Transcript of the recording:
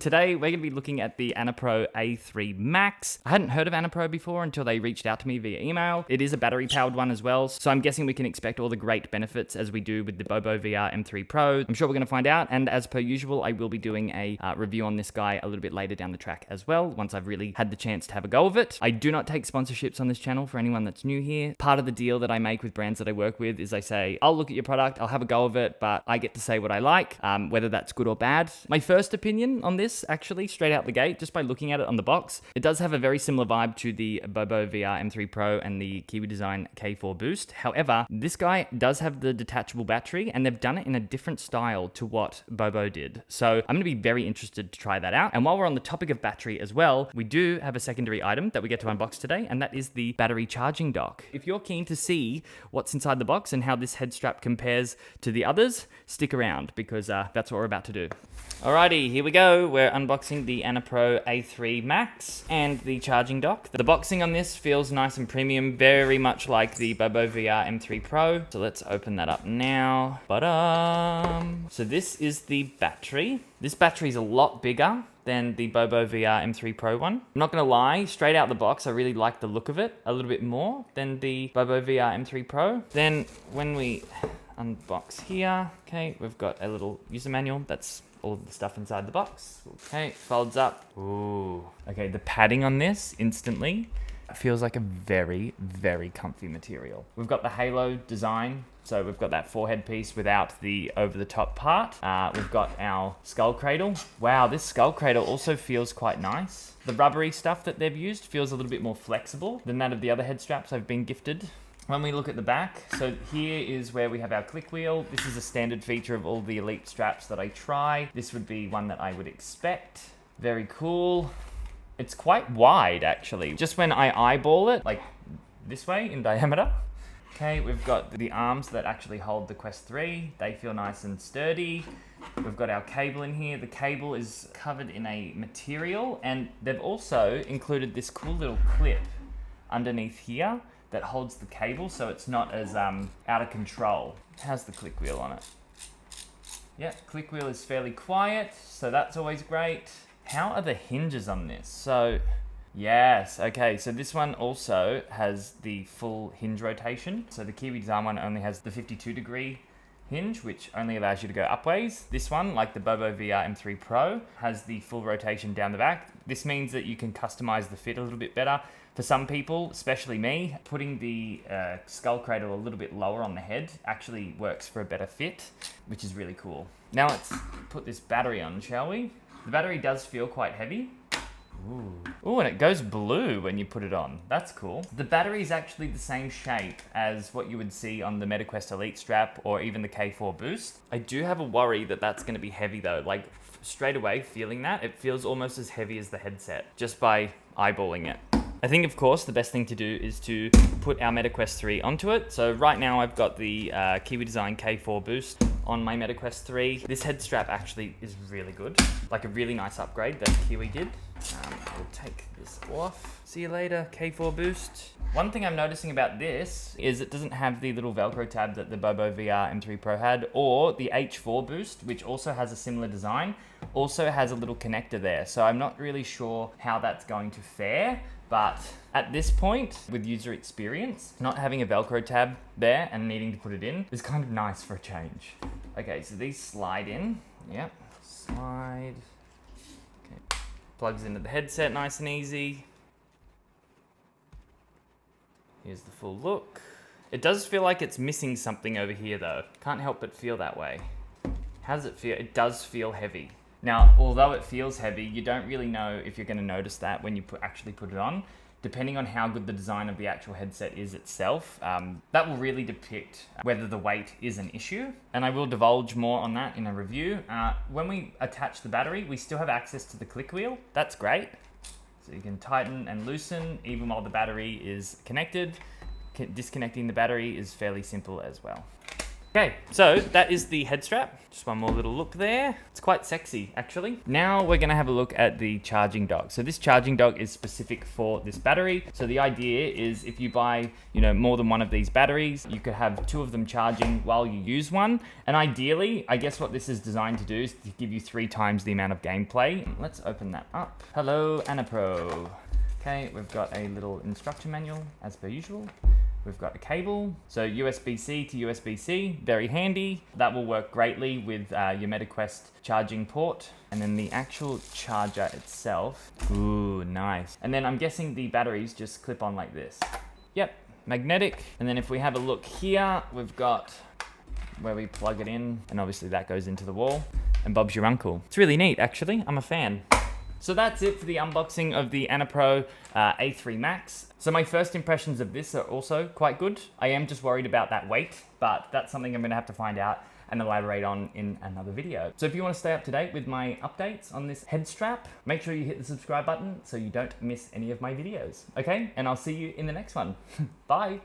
Today, we're going to be looking at the Annapro A3 Max. I hadn't heard of Annapro before until they reached out to me via email. It is a battery-powered one as well, so I'm guessing we can expect all the great benefits as we do with the Bobo VR M3 Pro. I'm sure we're going to find out, and as per usual, I will be doing a review on this guy a little bit later down the track as well, once I've really had the chance to have a go of it. I do not take sponsorships on this channel for anyone that's new here. Part of the deal that I make with brands that I work with is I say, I'll look at your product, I'll have a go of it, but I get to say what I like, whether that's good or bad. My first opinion on this, actually, straight out the gate, just by looking at it on the box, it does have a very similar vibe to the Bobo VR M3 Pro and the Kiwi Design K4 Boost. However, this guy does have the detachable battery, and they've done it in a different style to what Bobo did. So I'm going to be very interested to try that out. And while we're on the topic of battery as well, we do have a secondary item that we get to unbox today, and that is the battery charging dock. If you're keen to see what's inside the box and how this head strap compares to the others, stick around, because that's what we're about to do. Alrighty, here we go. We're unboxing the Annapro A3 Max and the charging dock. The boxing on this feels nice and premium, very much like the Bobo VR M3 Pro. So let's open that up now. So this is the battery. This battery is a lot bigger than the Bobo VR M3 Pro one. I'm not gonna lie, straight out the box, I really like the look of it a little bit more than the Bobo VR M3 Pro. Then when we unbox here, okay, we've got a little user manual. That's all of the stuff inside the box. Okay, folds up. Ooh. Okay, the padding on this instantly feels like a very, very comfy material. We've got the halo design. So we've got that forehead piece without the over-the-top part. We've got our skull cradle. Wow, this skull cradle also feels quite nice. The rubbery stuff that they've used feels a little bit more flexible than that of the other head straps I've been gifted. When we look at the back, so here is where we have our click wheel. This is a standard feature of all the Elite straps that I try. This would be one that I would expect. Very cool. It's quite wide, actually. Just when I eyeball it, like this way in diameter. Okay, we've got the arms that actually hold the Quest 3. They feel nice and sturdy. We've got our cable in here. The cable is covered in a material, and they've also included this cool little clip underneath here that holds the cable so it's not as out of control. How's the click wheel on it? Yeah, click wheel is fairly quiet, so that's always great. How are the hinges on this? So, yes, okay, so this one also has the full hinge rotation. So the Kiwi Design one only has the 52-degree hinge, which only allows you to go upways. This one, like the Bobo VR M3 Pro, has the full rotation down the back. This means that you can customize the fit a little bit better. For some people, especially me, putting the skull cradle a little bit lower on the head actually works for a better fit, which is really cool. Now let's put this battery on, shall we? The battery does feel quite heavy. Ooh, and it goes blue when you put it on. That's cool. The battery is actually the same shape as what you would see on the MetaQuest Elite strap or even the K4 Boost. I do have a worry that that's going to be heavy though. Like straight away feeling that, it feels almost as heavy as the headset just by eyeballing it. I think, of course, the best thing to do is to put our MetaQuest 3 onto it. So right now I've got the Kiwi Design K4 Boost on my MetaQuest 3. This head strap actually is really good. Like a really nice upgrade that Kiwi did. We'll take this off. See you later, K4 Boost. One thing I'm noticing about this is it doesn't have the little Velcro tab that the Bobo VR M3 Pro had, or the H4 Boost, which also has a similar design, also has a little connector there. So I'm not really sure how that's going to fare. But at this point, with user experience, not having a Velcro tab there and needing to put it in is kind of nice for a change. Okay, so these slide in. Yep, slide. Okay, plugs into the headset nice and easy. Here's the full look. It does feel like it's missing something over here though. Can't help but feel that way. How does it feel? It does feel heavy. Now, although it feels heavy, you don't really know if you're going to notice that when you actually put it on. Depending on how good the design of the actual headset is itself, that will really depict whether the weight is an issue. And I will divulge more on that in a review. When we attach the battery, we still have access to the click wheel. That's great. So you can tighten and loosen even while the battery is connected. Disconnecting the battery is fairly simple as well. Okay, so that is the head strap. Just one more little look there. It's quite sexy, actually. Now we're gonna have a look at the charging dock. So this charging dock is specific for this battery. So the idea is if you buy, more than one of these batteries, you could have 2 of them charging while you use one. And ideally, I guess what this is designed to do is to give you 3 times the amount of gameplay. Let's open that up. Hello, Annapro. Okay, we've got a little instruction manual as per usual. We've got a cable, so USB-C to USB-C, very handy. That will work greatly with your MetaQuest charging port. And then the actual charger itself, ooh, nice. And then I'm guessing the batteries just clip on like this. Yep, magnetic. And then if we have a look here, we've got where we plug it in, and obviously that goes into the wall, and Bob's your uncle. It's really neat, actually. I'm a fan. So that's it for the unboxing of the Annapro A3 Max. So my first impressions of this are also quite good. I am just worried about that weight, but that's something I'm gonna have to find out and elaborate on in another video. So if you wanna stay up to date with my updates on this head strap, make sure you hit the subscribe button so you don't miss any of my videos, okay? And I'll see you in the next one. Bye.